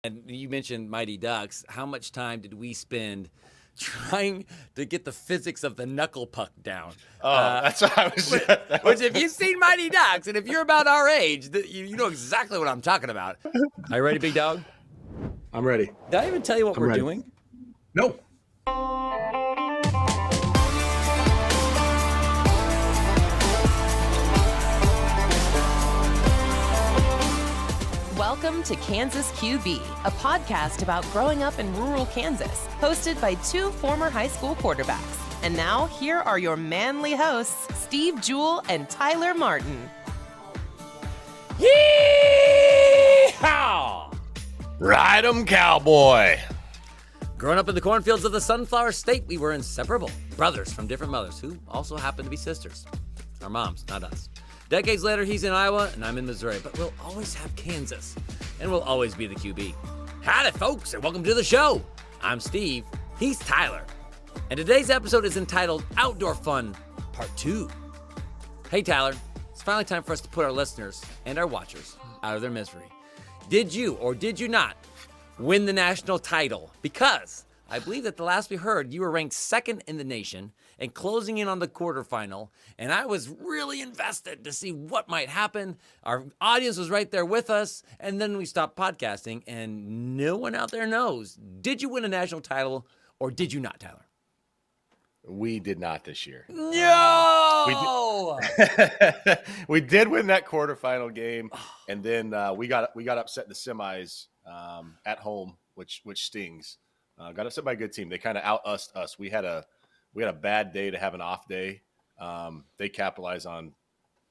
And you mentioned Mighty Ducks. How much time did we spend trying to get the physics of the knuckle puck down? That's what I was. Which, if you've seen Mighty Ducks, and if you're about our age, you know exactly what I'm talking about. Are you ready, big dog? I'm ready. Did I even tell you what we're doing? No. Welcome to Kansas QB, a podcast about growing up in rural Kansas, hosted by two former high school quarterbacks. And now, here are your manly hosts, Steve Jewell and Tyler Martin. Yee-haw! Ride 'em, cowboy. Growing up in the cornfields of the Sunflower State, we were inseparable. Brothers from different mothers who also happened to be sisters. Our moms, not us. Decades later, he's in Iowa and I'm in Missouri, but we'll always have Kansas, and we'll always be the QB. Howdy, folks, and welcome to the show. I'm Steve, he's Tyler, and today's episode is entitled Outdoor Fun, Part 2. Hey, Tyler, it's finally time for us to put our listeners and our watchers out of their misery. Did you or did you not win the national title? Because I believe that the last we heard, you were ranked second in the nation and closing in on the quarterfinal, and I was really invested to see what might happen. Our audience was right there with us, and then we stopped podcasting, and no one out there knows. Did you win a national title, or did you not, Tyler? We did not this year. No! We did win that quarterfinal game, and then we got upset in the semis at home, which stings. Got upset by a good team. They kind of out-ussed us. We had a bad day to have an off day. They capitalized on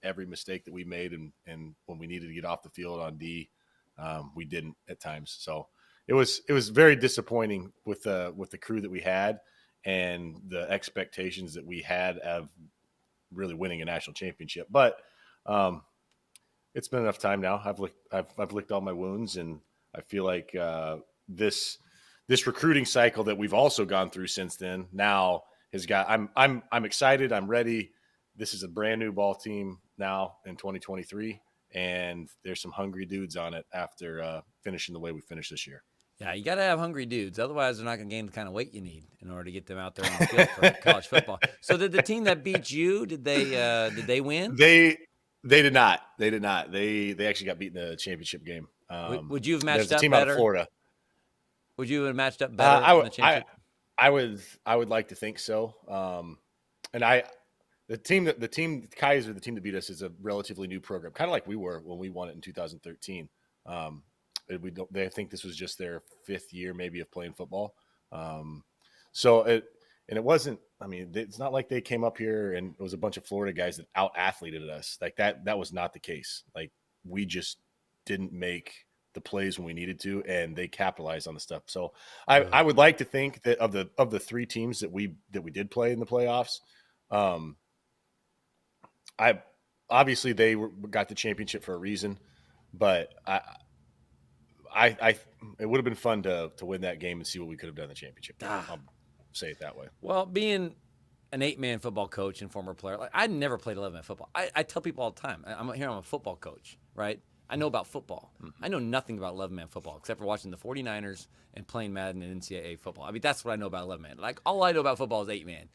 every mistake that we made, and when we needed to get off the field on D, we didn't at times. So it was very disappointing with the crew that we had and the expectations that we had of really winning a national championship. But it's been enough time now. I've licked all my wounds, and I feel like this recruiting cycle that we've also gone through since then now has got. I'm excited. I'm ready. This is a brand new ball team now in 2023, and there's some hungry dudes on it after finishing the way we finished this year. Yeah, you got to have hungry dudes. Otherwise, they're not going to gain the kind of weight you need in order to get them out there on the field for college football. So did the team that beat you, did they win? They did not. They did not. They actually got beat in the championship game. Would you have matched up team better? Out of Florida. Would you have matched up better in the championship? I would like to think so. And the Kaiser, the team that beat us, is a relatively new program, kind of like we were when we won it in 2013. They think this was just their fifth year maybe of playing football. It wasn't. I mean, it's not like they came up here and it was a bunch of Florida guys that out-athleted us. Like that was not the case. Like we just didn't make the plays when we needed to, and they capitalized on the stuff. So I would like to think that of the three teams that we did play in the playoffs, obviously they got the championship for a reason, but it would have been fun to win that game and see what we could have done in the championship. I'll say it that way. Well, being an 8-man football coach and former player, like I never played 11-man football. I tell people all the time, I'm a football coach, right? I know about football. I know nothing about 11-man football except for watching the 49ers and playing Madden and NCAA football. I mean, that's what I know about 11-man. Like, all I know about football is 8-man,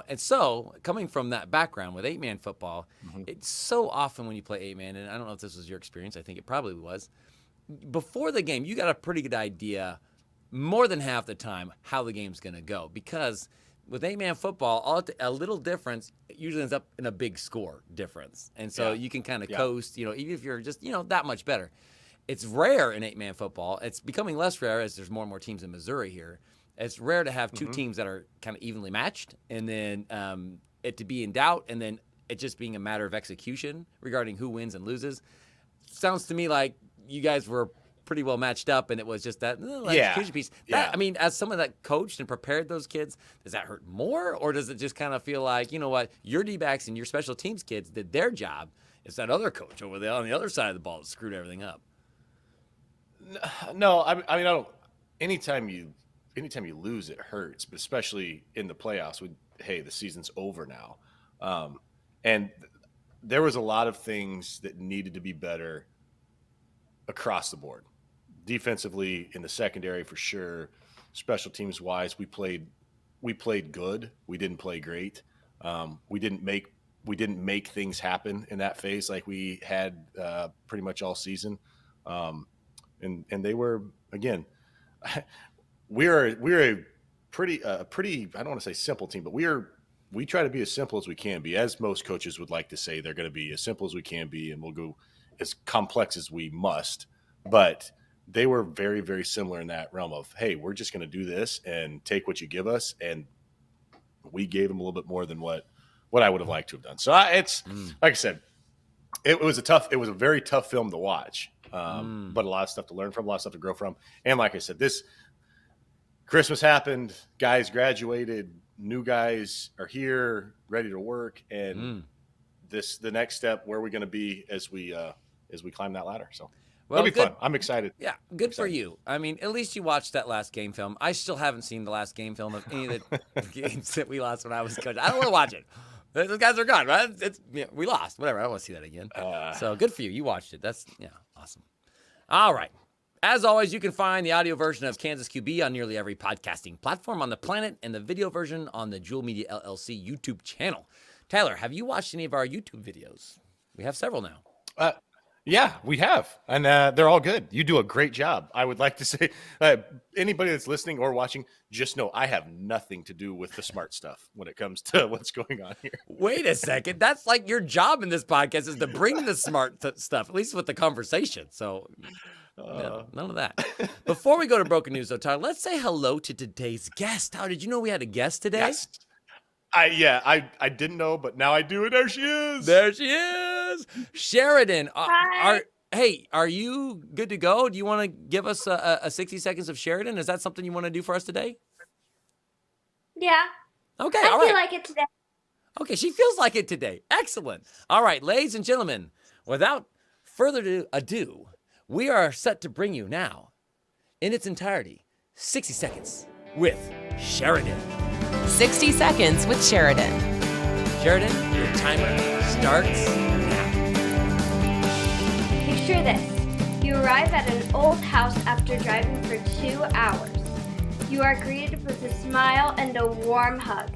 And so, coming from that background with 8-man football, it's so often when you play 8-man, and I don't know if this was your experience, I think it probably was, before the game, you got a pretty good idea more than half the time how the game's going to go, because with 8-man football, a little difference usually ends up in a big score difference. And so you can kind of coast, even if you're just, that much better. It's rare in 8-man football. It's becoming less rare as there's more and more teams in Missouri here. It's rare to have two teams that are kind of evenly matched, and then it to be in doubt, and then it just being a matter of execution regarding who wins and loses. Sounds to me like you guys were pretty well matched up, and it was just that execution piece. I mean, as someone that coached and prepared those kids, does that hurt more, or does it just kind of feel like, you know what, your D-backs and your special teams kids did their job? It's that other coach over there on the other side of the ball that screwed everything up. No, I mean, I don't. Anytime you lose, it hurts, but especially in the playoffs. The season's over now, and there was a lot of things that needed to be better across the board. defensively in the secondary for sure. Special teams wise, we played good. We didn't play great. We didn't make things happen in that phase like we had pretty much all season. And they were, again, we're a pretty I don't want to say simple team, but we try to be as simple as we can be, as most coaches would like to say. They're going to be as simple as we can be, and we'll go as complex as we must. But they were very, very similar in that realm of, hey, we're just going to do this and take what you give us. And we gave them a little bit more than what I would have liked to have done. So it's like I said, it was a very tough film to watch, but a lot of stuff to learn from, a lot of stuff to grow from. And like I said, this Christmas happened, guys graduated, new guys are here, ready to work, and the next step, where are we going to be as we climb that ladder? So it'll be fun. I'm excited. Yeah, good for you. I mean, at least you watched that last game film. I still haven't seen the last game film of any of the games that we lost when I was coaching. I don't want to watch it. Those guys are gone, right? We lost. Whatever. I don't want to see that again. So good for you. You watched it. That's awesome. All right. As always, you can find the audio version of Kansas QB on nearly every podcasting platform on the planet, and the video version on the Jewel Media LLC YouTube channel. Tyler, have you watched any of our YouTube videos? We have several now. Yeah, we have, and they're all good. You do a great job. I would like to say, anybody that's listening or watching, just know I have nothing to do with the smart stuff when it comes to what's going on here. Wait a second. That's like your job in this podcast is to bring the smart stuff, at least with the conversation. So none of that. Before we go to broken news, though, Tyler, let's say hello to today's guest. How did you know we had a guest today? Yes. I didn't know, but now I do, and there she is. There she is. Sharidyn. Hi. Are you good to go? Do you want to give us a 60 seconds of Sharidyn? Is that something you want to do for us today? Yeah. Okay, I all feel right. like it today. Okay, she feels like it today. Excellent. All right, ladies and gentlemen, without further ado, we are set to bring you now, in its entirety, 60 seconds with Sharidyn. 60 seconds with Sharidyn. Sharidyn, your timer starts now. Picture this. You arrive at an old house after driving for 2 hours. You are greeted with a smile and a warm hug.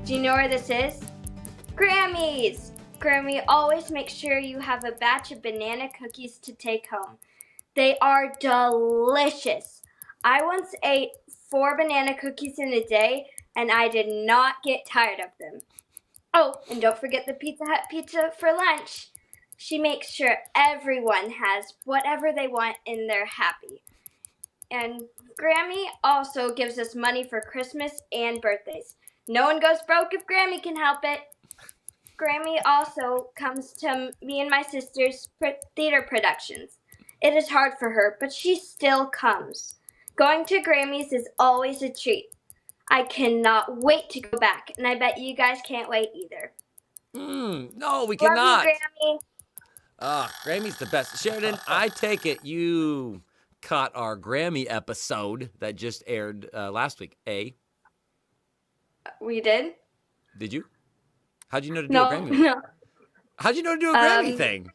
Do you know where this is? Grammy's! Grammy always makes sure you have a batch of banana cookies to take home. They are delicious. I once ate 4 banana cookies in a day, and I did not get tired of them. Oh, and don't forget the Pizza Hut pizza for lunch. She makes sure everyone has whatever they want and they're happy. And Grammy also gives us money for Christmas and birthdays. No one goes broke if Grammy can help it. Grammy also comes to me and my sister's theater productions. It is hard for her, but she still comes. Going to Grammy's is always a treat. I cannot wait to go back, and I bet you guys can't wait either. No, we Love cannot. you, Grammy. Grammy's the best. Sharidyn, I take it you caught our Grammy episode that just aired last week. We did? Did you? How'd you know to do No, a Grammy? no. How'd you know to do a Grammy thing?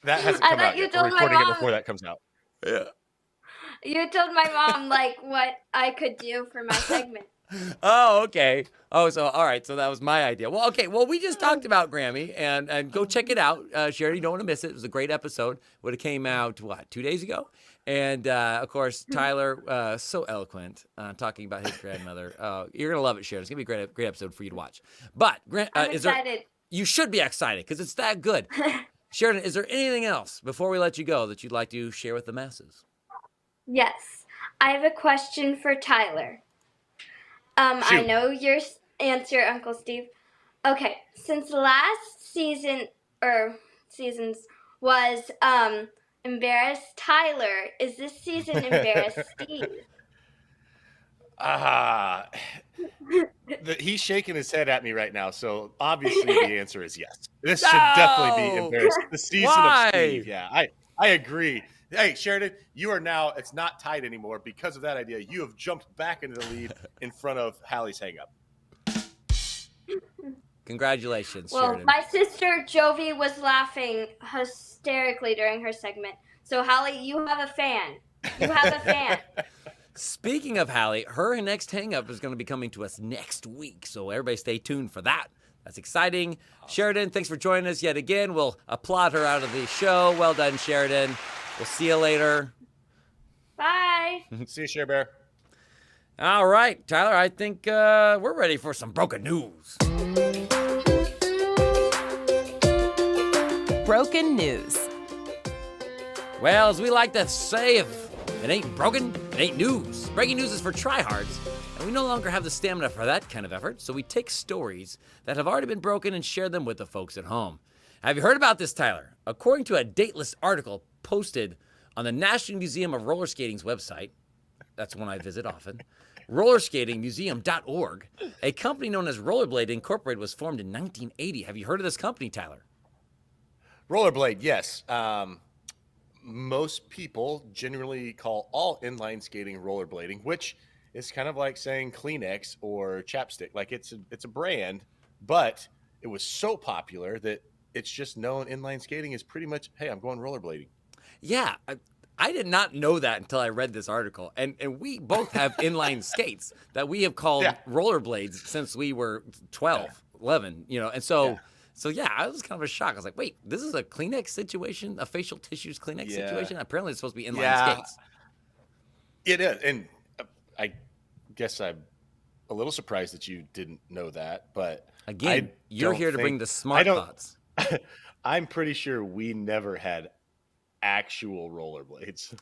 That hasn't I come thought out you yet. told We're my recording it mom. before that comes out. Yeah. You told my mom, what I could do for my segment. Oh, okay. Oh, so all right. So that was my idea. Well, okay. Well, we just talked about Grammy, and go check it out, Sharidyn. You don't want to miss it. It was a great episode. Would have came out 2 days ago, and of course Tyler, so eloquent, talking about his grandmother. You're gonna love it, Sharidyn. It's gonna be a great episode for you to watch. But I'm excited. You should be excited because it's that good. Sharidyn, is there anything else before we let you go that you'd like to share with the masses? Yes. I have a question for Tyler. I Shoot. know your answer, Uncle Steve. Okay, since last season or seasons was embarrass Tyler, is this season embarrass Steve? He's shaking his head at me right now, so obviously the answer is yes. This should definitely be embarrassed. The season Why? of Steve. Yeah, I agree. Hey, Sharidyn, you are now, it's not tight anymore because of that idea. You have jumped back into the lead in front of Hallie's hang-up. Congratulations, Well, Sharidyn. my sister Jovi was laughing hysterically during her segment. So, Holly, you have a fan. You have a fan. Speaking of Hallie, her next hang-up is going to be coming to us next week, so everybody stay tuned for that. That's exciting. Sharidyn, thanks for joining us yet again. We'll applaud her out of the show. Well done, Sharidyn. We'll see you later. Bye. See you, Share Bear. All right, Tyler, I think we're ready for some broken news. Broken news. Well, as we like to say, if it ain't broken, it ain't news. Breaking news is for tryhards, and we no longer have the stamina for that kind of effort, so we take stories that have already been broken and share them with the folks at home. Have you heard about this, Tyler? According to a dateless article posted on the National Museum of Roller Skating's website, that's one I visit often, rollerskatingmuseum.org, a company known as Rollerblade Incorporated was formed in 1980. Have you heard of this company, Tyler? Rollerblade, yes. Most people generally call all inline skating rollerblading, which is kind of like saying Kleenex or chapstick. Like it's a brand, but it was so popular that it's just known inline skating is pretty much, hey, I'm going rollerblading. Yeah, I did not know that until I read this article. And we both have inline skates that we have called rollerblades since we were 12, 11, and so... So, I was kind of a shock. I was like, wait, this is a Kleenex situation, a facial tissues Kleenex situation? Apparently it's supposed to be inline skates. It is. And I guess I'm a little surprised that you didn't know that. But again, you're here to bring the smart thoughts. I'm pretty sure we never had actual rollerblades.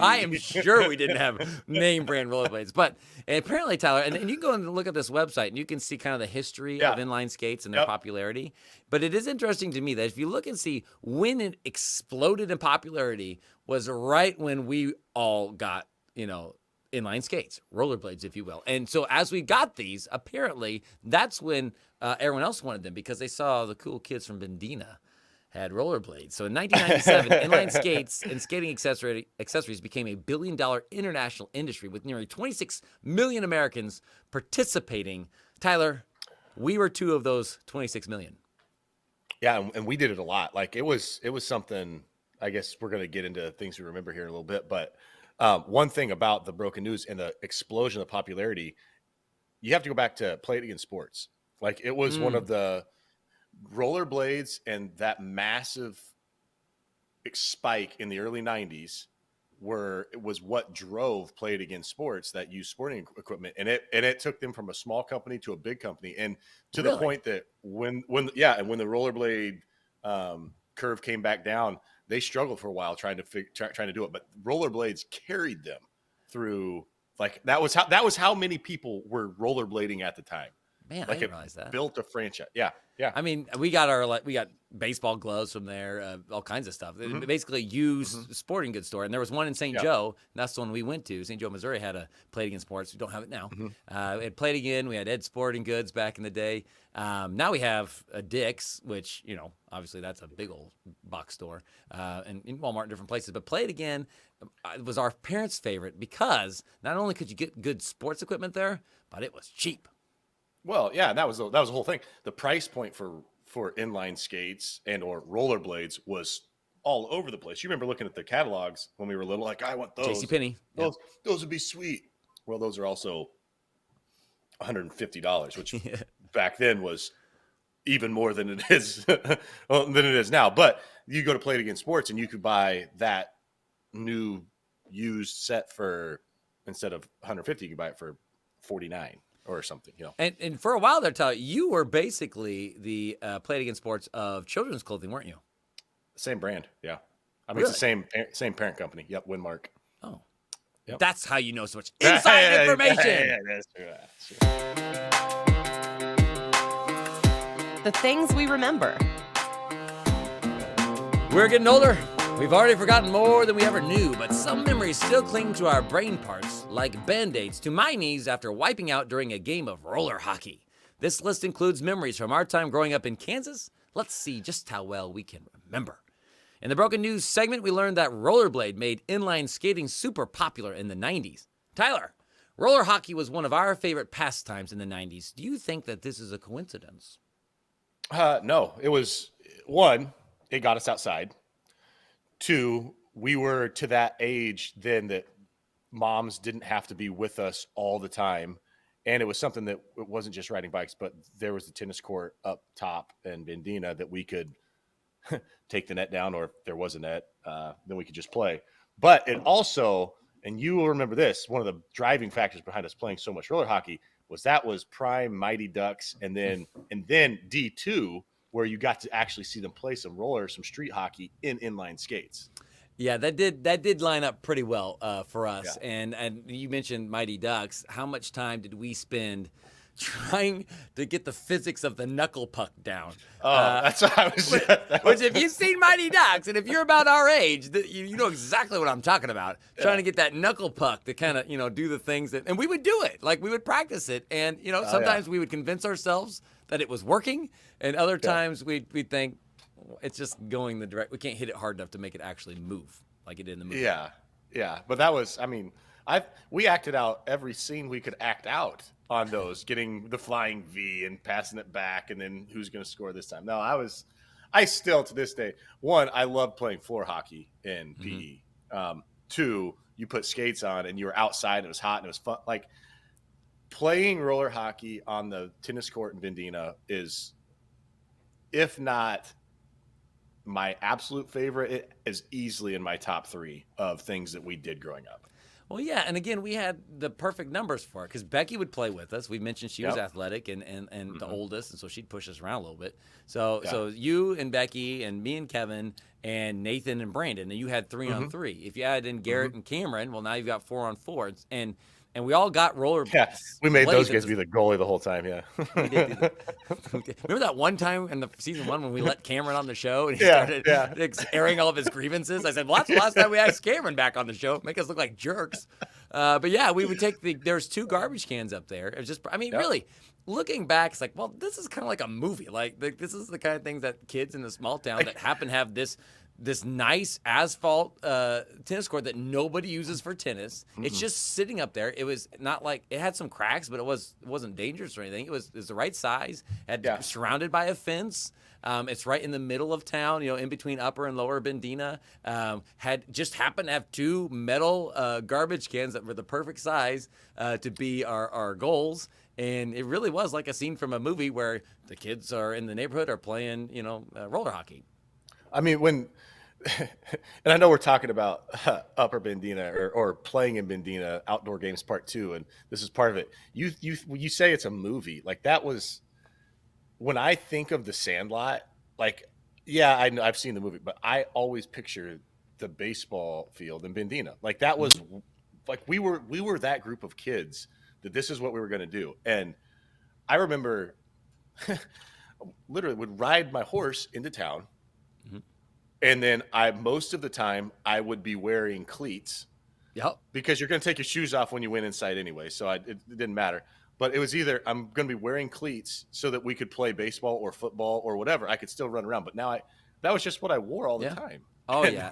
I am sure we didn't have name brand rollerblades, but apparently, Tyler, and you can go and look at this website and you can see kind of the history of inline skates and their popularity. But it is interesting to me that if you look and see when it exploded in popularity was right when we all got, inline skates, rollerblades, if you will. And so as we got these, apparently that's when everyone else wanted them because they saw the cool kids from Bendena had rollerblades. So in 1997, inline skates and skating accessories became a billion-dollar international industry with nearly 26 million Americans participating. Tyler, we were two of those 26 million. Yeah, and we did it a lot. Like it was something. I guess we're going to get into things we remember here in a little bit. But one thing about the broken news and the explosion of popularity, you have to go back to Play It Again Sports. Like it was one of the rollerblades and that massive spike in the early 90s was what drove Play It Again Sports that used sporting equipment, and it took them from a small company to a big company, and to the point that when the rollerblade curve came back down, they struggled for a while trying to do it, but rollerblades carried them through. Like that was how many people were rollerblading at the time. Man, like I didn't realize that. Built a franchise. Yeah. I mean, we got baseball gloves from there, all kinds of stuff. Basically, used sporting goods store, and there was one in St. Joe. And that's the one we went to. St. Joe, Missouri, had a Play It Again Sports. We don't have it now. We had Play It Again. We had Ed Sporting Goods back in the day. Now we have a Dick's, which obviously that's a big old box store, and in Walmart and different places. But Play It Again was our parents' favorite because not only could you get good sports equipment there, but it was cheap. Well, yeah, that was the whole thing. The price point for inline skates and or rollerblades was all over the place. You remember looking at the catalogs when we were little, like, I want those. JCPenney. Those would be sweet. Well, those are also $150, which back then was even more than it is now. But you go to Play It Again Sports and you could buy that new used set for, instead of $150, you could buy it for $49. Or something, And for a while there, Tyler, you were basically the Play It Again Sports of children's clothing, weren't you? Same brand, yeah. I mean, It's the same parent company. Yep, Winmark. Oh, yep. That's how you know so much inside information. Yeah, that's true. The things we remember. We're getting older. We've already forgotten more than we ever knew, but some memories still cling to our brain parts, like Band-Aids to my knees after wiping out during a game of roller hockey. This list includes memories from our time growing up in Kansas. Let's see just how well we can remember. In the Broken News segment, we learned that rollerblade made inline skating super popular in the 90s. Tyler, roller hockey was one of our favorite pastimes in the 90s. Do you think that this is a coincidence? No, it was, one, it got us outside. Two, we were to that age then that moms didn't have to be with us all the time. And it was something that it wasn't just riding bikes, but there was the tennis court up top in Bendena that we could take the net down, or if there was a net, then we could just play. But it also, and you will remember this, one of the driving factors behind us playing so much roller hockey was prime Mighty Ducks, and then D2, where you got to actually see them play some street hockey in inline skates. Yeah, that did line up pretty well for us. Yeah. And you mentioned Mighty Ducks. How much time did we spend trying to get the physics of the knuckle puck down? That's what I was. Which, if you've seen Mighty Ducks, and if you're about our age, you know exactly what I'm talking about. Yeah. Trying to get that knuckle puck to kind of do the things and we would do it. Like, we would practice it, and sometimes we would convince ourselves that it was working, and other times we'd think, it's just going the direct. We can't hit it hard enough to make it actually move like it did in the movie. Yeah. But that was, we acted out every scene we could act out on those, getting the flying V and passing it back, and then who's going to score this time. No, I still to this day, one, I love playing floor hockey in PE. Two, you put skates on and you were outside and it was hot and it was fun. Like, playing roller hockey on the tennis court in Bendena is, if not my absolute favorite, it is easily in my top 3 of things that we did growing up. Well, yeah, and again, we had the perfect numbers for it because Becky would play with us. We mentioned she was athletic and the oldest, and so she'd push us around a little bit. So you and Becky and me and Kevin and Nathan and Brandon, and you had 3-on-3. If you add in Garrett and Cameron, well, now you've got 4-on-4, and we all got roller. Yeah, we made those guys be the goalie the whole time. Yeah, we did do that. Remember that one time in the season 1 when we let Cameron on the show and he started airing all of his grievances? I said, "Well, that's the last time we asked Cameron back on the show. Make us look like jerks." But yeah, we would take there's 2 garbage cans up there. It was just, really. Looking back, it's like, well, this is kind of like a movie. Like, this is the kind of things that kids in a small town that happen to have this nice asphalt tennis court that nobody uses for tennis. It's just sitting up there. It was not like, it had some cracks, but it wasn't dangerous or anything. It was the right size. Surrounded by a fence. It's right in the middle of town, in between Upper and Lower Bendena. Happened to have 2 metal garbage cans that were the perfect size to be our goals. And it really was like a scene from a movie where the kids are in the neighborhood are playing, roller hockey. When, and I know we're talking about Upper Bendena or playing in Bendena, outdoor games part 2, and this is part of it. You say it's a movie, like that was, when I think of the Sandlot, like, yeah, I've seen the movie, but I always picture the baseball field in Bendena. Like, that was like, we were that group of kids that this is what we were going to do. And I remember literally would ride my horse into town. And then most of the time I would be wearing cleats. Yep. Because you're going to take your shoes off when you went inside anyway. So it didn't matter. But it was either I'm going to be wearing cleats so that we could play baseball or football or whatever. I could still run around. But now that was just what I wore all the time. Oh, yeah.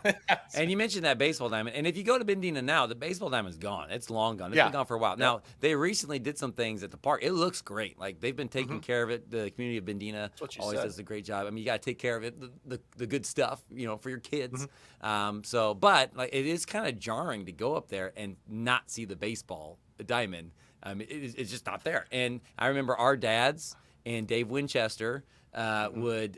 And you mentioned that baseball diamond. And if you go to Bendena now, the baseball diamond's gone. It's long gone. It's been gone for a while. Now, they recently did some things at the park. It looks great. Like, they've been taking care of it. The community of Bendena always does a great job. You got to take care of it, the good stuff, for your kids. But like, it is kind of jarring to go up there and not see the baseball diamond. It's just not there. And I remember our dads and Dave Winchester would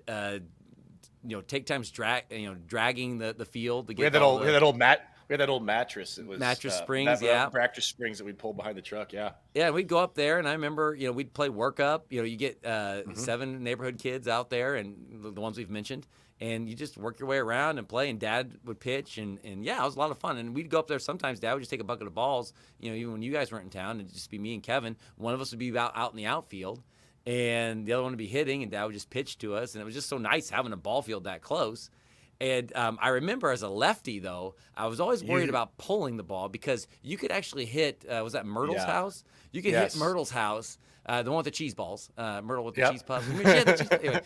take times dragging the field to get. We had that old mattress. It was mattress springs, mattress springs that we'd pull behind the truck. Yeah, we'd go up there, and I remember we'd play work up. You get 7 neighborhood kids out there, and the ones we've mentioned, and you just work your way around and play. And Dad would pitch, and it was a lot of fun. And we'd go up there sometimes. Dad would just take a bucket of balls. Even when you guys weren't in town, it'd just be me and Kevin. One of us would be out in the outfield, and the other one would be hitting, and Dad would just pitch to us. And it was just so nice having a ball field that close. And I remember as a lefty, though, I was always worried about pulling the ball because you could actually hit, was that Myrtle's house? You could hit Myrtle's house, the one with the cheese balls, Myrtle with the cheese puffs. Anyway,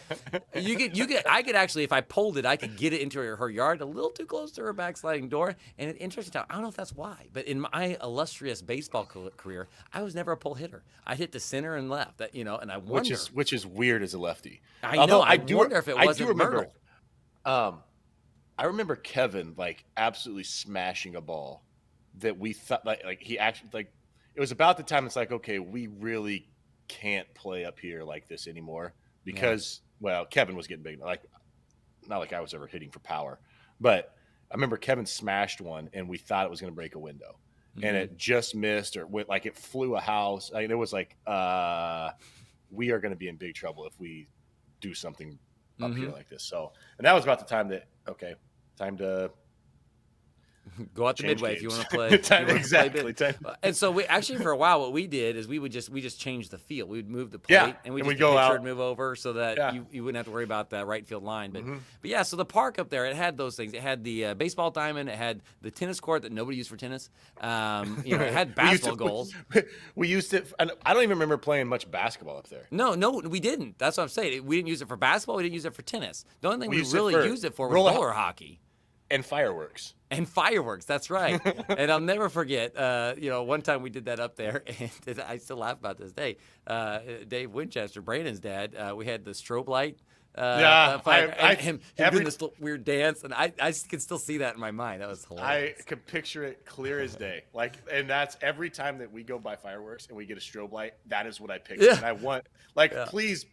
I could actually, if I pulled it, I could get it into her yard a little too close to her backsliding door. And it's interesting, I don't know if that's why, but in my illustrious baseball career, I was never a pull hitter. I hit the center and left, and I wonder. Which is weird as a lefty. I know. I wonder if it wasn't Myrtle. I remember Kevin like absolutely smashing a ball that we thought like he actually like it was about the time it's like, okay, we really can't play up here like this anymore because well, Kevin was getting big. Like not like I was ever hitting for power, but I remember Kevin smashed one and we thought it was going to break a window. And it just missed or went like it flew a house. I mean, it was like we are going to be in big trouble if we do something up here like this. So, and that was about the time that time to go out to change Midway games. if you want to play. Exactly. And so we actually for a while what we did is we just changed the field. We would move the plate and we'd go out and move over so that you wouldn't have to worry about the right field line. But yeah, so the park up there it had those things. It had the baseball diamond. It had the tennis court that nobody used for tennis. It had basketball goals. We used it. I don't even remember playing much basketball up there. No, we didn't. That's what I'm saying. We didn't use it for basketball. We didn't use it for tennis. The only thing we really used it for was roller hockey. And fireworks. That's right. And I'll never forget, one time we did that up there, and I still laugh about this day. Dave Winchester, Brandon's dad, we had the strobe light. Him doing this little weird dance, and I can still see that in my mind. That was hilarious. I could picture it clear as day. And that's every time that we go by fireworks and we get a strobe light, that is what I picture. And I want, please,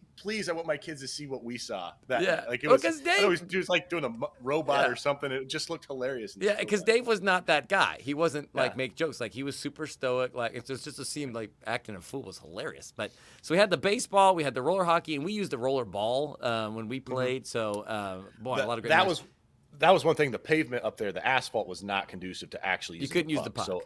I want my kids to see what we saw. It was, Dave was like doing a robot or something. It just looked hilarious. Yeah, because Dave was not that guy. He wasn't like make jokes. Like he was super stoic. Like it just to see him like acting a fool was hilarious. But so we had the baseball, we had the roller hockey, and we used the roller ball when we played. So a lot of great. That was one thing. The pavement up there, the asphalt was not conducive to actually using couldn't use the puck. So,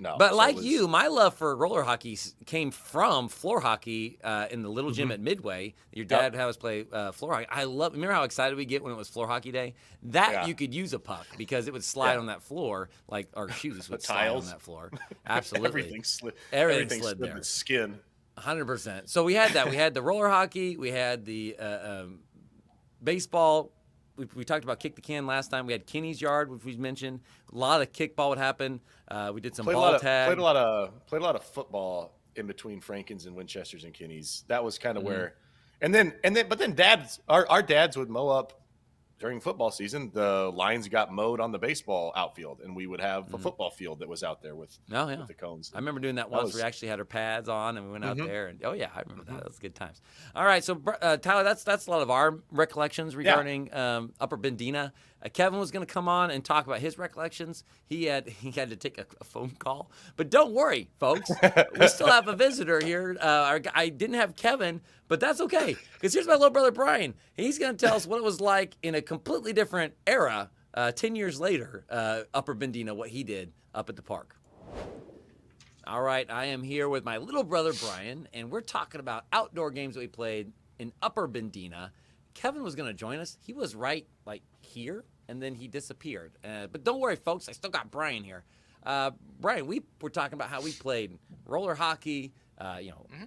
no, but you, my love for roller hockey came from floor hockey in the little gym at Midway. Your dad had us play floor hockey. Remember how excited we get when it was floor hockey day? You could use a puck because it would slide on that floor like our shoes would slide on that floor. Absolutely. Everything slid there. With skin. 100%. So we had that. We had the roller hockey. We had the baseball. We talked about kick the can last time. We had Kenny's yard, which we mentioned. A lot of kickball would happen. We did some ball tag. Played a lot of football in between Frankens and Winchesters and Kenny's. That was kind of where, but then our dads would mow up during football season. The lines got mowed on the baseball outfield, and we would have a football field that was out there with the cones. I remember doing that once. We actually had our pads on, and we went out there. And I remember that. That was good times. All right, so Tyler, that's a lot of our recollections regarding Upper Bendena. Kevin was going to come on and talk about his recollections. He had to take a phone call, but don't worry, folks. We still have a visitor here. I didn't have Kevin, but that's okay because here's my little brother Brian. He's going to tell us what it was like in a completely different era, 10 years later, Upper Bendena, what he did up at the park. All right, I am here with my little brother Brian, and we're talking about outdoor games that we played in Upper Bendena. Kevin was going to join us. He was right here, and then he disappeared. But don't worry, folks. I still got Brian here. Brian, we were talking about how we played roller hockey,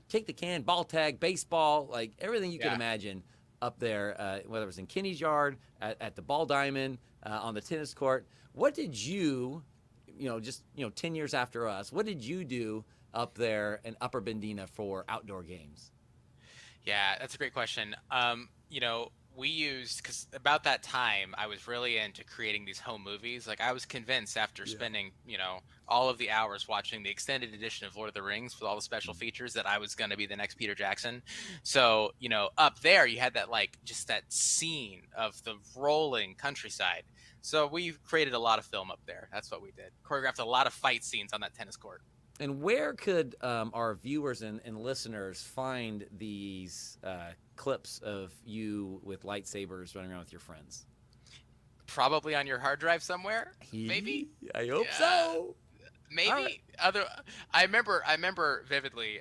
kick the can, ball tag, baseball, like everything you could imagine up there, whether it was in Kenny's yard, at the ball diamond, on the tennis court. What did you, 10 years after us, what did you do up there in Upper Bendena for outdoor games? Yeah, that's a great question. We used, because about that time, I was really into creating these home movies. Like, I was convinced after spending, all of the hours watching the extended edition of Lord of the Rings with all the special features that I was going to be the next Peter Jackson. So, up there, you had that, just that scene of the rolling countryside. So we created a lot of film up there. That's what we did. Choreographed a lot of fight scenes on that tennis court. And where could our viewers and listeners find these clips of you with lightsabers running around with your friends? Probably on your hard drive somewhere. Maybe. I hope so. Maybe. Right. I remember vividly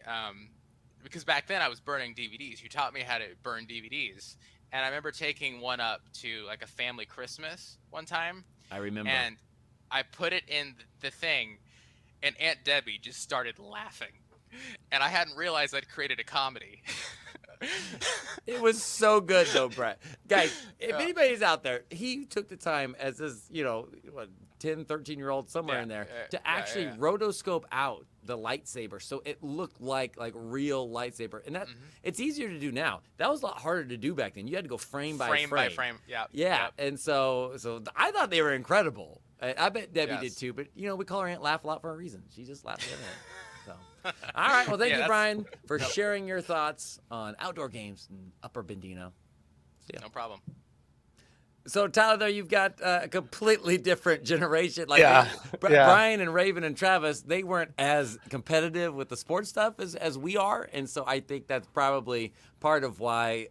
because back then I was burning DVDs. You taught me how to burn DVDs, and I remember taking one up to a family Christmas one time. I remember. And I put it in the thing. And Aunt Debbie just started laughing. And I hadn't realized I'd created a comedy. It was so good, though, Brett. Guys, if anybody's out there, he took the time as this, 10, 13-year-old, somewhere in there, to actually rotoscope out the lightsaber so it looked like real lightsaber. And that it's easier to do now. That was a lot harder to do back then. You had to go frame by frame. Frame by frame, yeah. Yeah, Yep. and so I thought they were incredible. I bet Debbie did too, but, we call her Aunt Laugh a lot for a reason. She just laughs at everything. So, all right. Well, thank you, Brian, for sharing your thoughts on outdoor games in Upper Bendena. No problem. So, Tyler, though, you've got a completely different generation. Brian and Raven and Travis, they weren't as competitive with the sports stuff as we are. And so I think that's probably part of why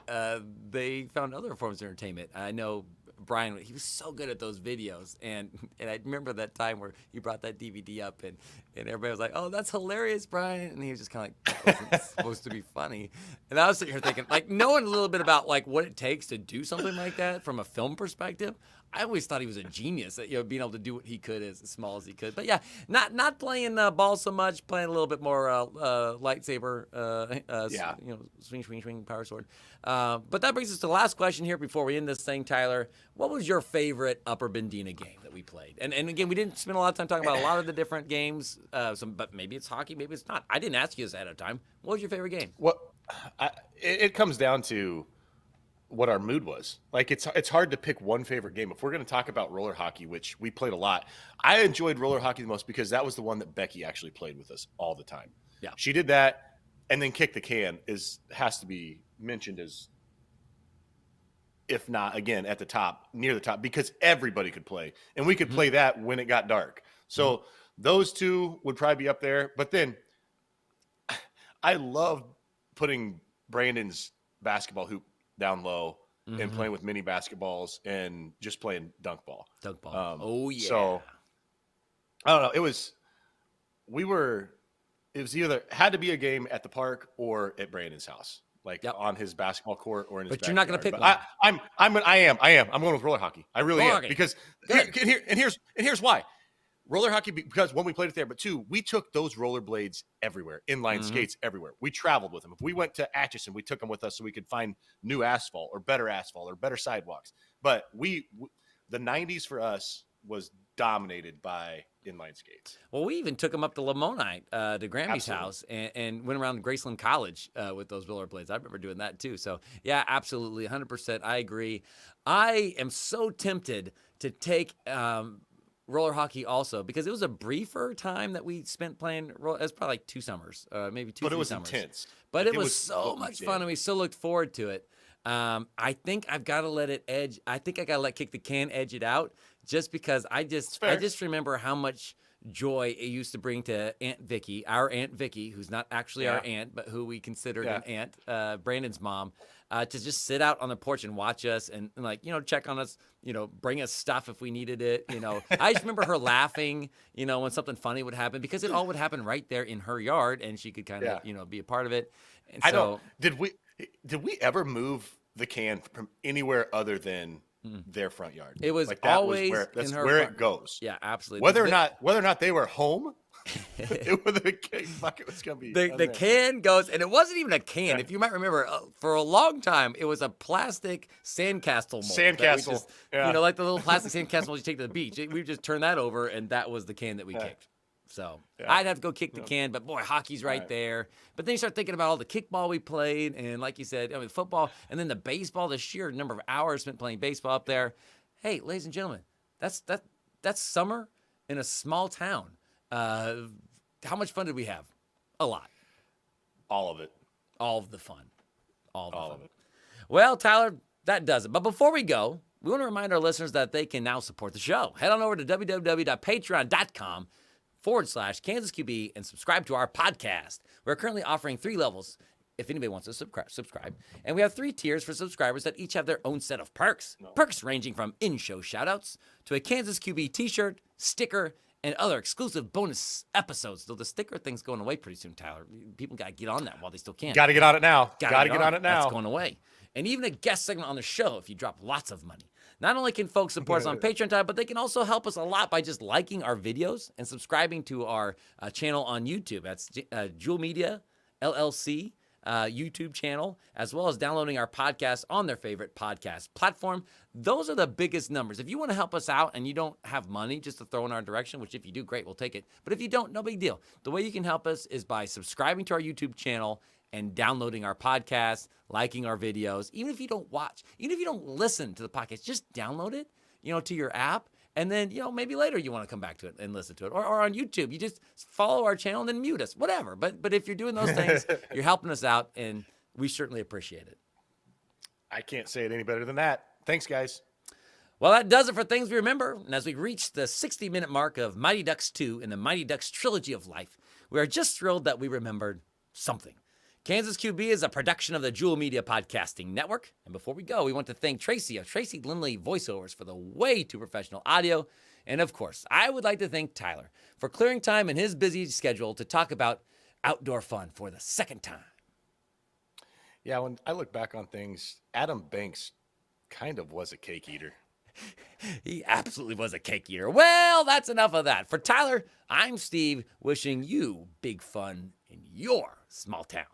they found other forms of entertainment. I know Brian, he was so good at those videos. And I remember that time where you brought that DVD up and everybody was like, oh, that's hilarious, Brian. And he was just kind of like, that wasn't supposed to be funny. And I was sitting here thinking, knowing a little bit about what it takes to do something like that from a film perspective, I always thought he was a genius at being able to do what he could as small as he could. But yeah, not playing ball so much, playing a little bit more lightsaber, swing, power sword. But that brings us to the last question here before we end this thing, Tyler. What was your favorite Upper Bendena game that we played? And again, we didn't spend a lot of time talking about a lot of the different games. But maybe it's hockey, maybe it's not. I didn't ask you this ahead of time. What was your favorite game? It comes down to what our mood was. It's hard to pick one favorite game. If we're going to talk about roller hockey, which we played a lot, I enjoyed roller hockey the most because that was the one that Becky actually played with us all the time. Yeah, she did that, and then kick the can has to be mentioned as, if not again at the top, near the top, because everybody could play, and we could play that when it got dark. So those two would probably be up there. But then I love putting Brandon's basketball hoop down low and playing with mini basketballs and just playing dunk ball. Oh yeah. So I don't know. It was either had to be a game at the park or at Brandon's house, on his basketball court or in his. But you're not going to pick one. I am. I'm going with roller hockey. I really am, hockey. because here's why. Roller hockey, because when we played it there, but two, we took those rollerblades everywhere, inline skates everywhere. We traveled with them. If we went to Atchison, we took them with us so we could find new asphalt or better sidewalks. But the 90s for us was dominated by inline skates. Well, we even took them up to Lamoni, to Grammy's house, and went around Graceland College with those rollerblades. I remember doing that too. So yeah, absolutely, 100%. I agree. I am so tempted to take roller hockey also, because it was a briefer time that we spent playing. It was probably 2 summers, maybe 2 But it was summers. intense. But it was so much fun, and we so looked forward to it. I think I've got to let it edge. I think I got to let Kick the Can edge it out, just because I just remember how much joy it used to bring to our Aunt Vicky, who's not actually our aunt, but who we considered an aunt, Brandon's mom, to just sit out on the porch and watch us and check on us, bring us stuff if we needed it. I just remember her laughing, when something funny would happen, because it all would happen right there in her yard, and she could kind of, be a part of it. And so, did we ever move the can from anywhere other than their front yard? It was always that's in her where front. It goes. Yeah, absolutely. Whether or not they were home, the can bucket was going to be the can goes, and it wasn't even a can. If you might remember, for a long time, it was a plastic sandcastle mold. Sandcastle, like the little plastic sandcastle you take to the beach. We just turned that over, and that was the can that we kicked. So I'd have to go kick the can, but boy, hockey's right there. But then you start thinking about all the kickball we played, and like you said, football, and then the baseball, the sheer number of hours spent playing baseball up there. Hey, ladies and gentlemen, that's summer in a small town. How much fun did we have? A lot. All of it. All of the fun. All of it. Well, Tyler, that does it. But before we go, we want to remind our listeners that they can now support the show. Head on over to www.patreon.com/KansasQB and subscribe to our podcast. We're currently offering 3 levels if anybody wants to subscribe. And we have 3 tiers for subscribers that each have their own set of perks. Perks ranging from in-show shoutouts to a Kansas QB t-shirt, sticker, and other exclusive bonus episodes. Though the sticker thing's going away pretty soon, Tyler. People got to get on that while they still can. Got to get on it now. Got to get on it now. That's going away. And even a guest segment on the show if you drop lots of money. Not only can folks support us on Patreon time, but they can also help us a lot by just liking our videos and subscribing to our channel on YouTube. That's Jewel Media, LLC. YouTube channel, as well as downloading our podcast on their favorite podcast platform. Those are the biggest numbers. If you want to help us out and you don't have money just to throw in our direction, which if you do, great, we'll take it. But if you don't, no big deal. The way you can help us is by subscribing to our YouTube channel and downloading our podcast, liking our videos. Even if you don't watch, even if you don't listen to the podcast, just download it, to your app. And then, maybe later you want to come back to it and listen to it. Or on YouTube, you just follow our channel and then mute us, whatever. But if you're doing those things, you're helping us out, and we certainly appreciate it. I can't say it any better than that. Thanks, guys. Well, that does it for Things We Remember. And as we reach the 60-minute mark of Mighty Ducks 2 in the Mighty Ducks trilogy of life, we are just thrilled that we remembered something. Kansas QB is a production of the Jewel Media Podcasting Network. And before we go, we want to thank Tracy of Tracy Lindley Voiceovers for the way too professional audio. And of course, I would like to thank Tyler for clearing time in his busy schedule to talk about outdoor fun for the second time. Yeah, when I look back on things, Adam Banks kind of was a cake eater. He absolutely was a cake eater. Well, that's enough of that. For Tyler, I'm Steve, wishing you big fun in your small town.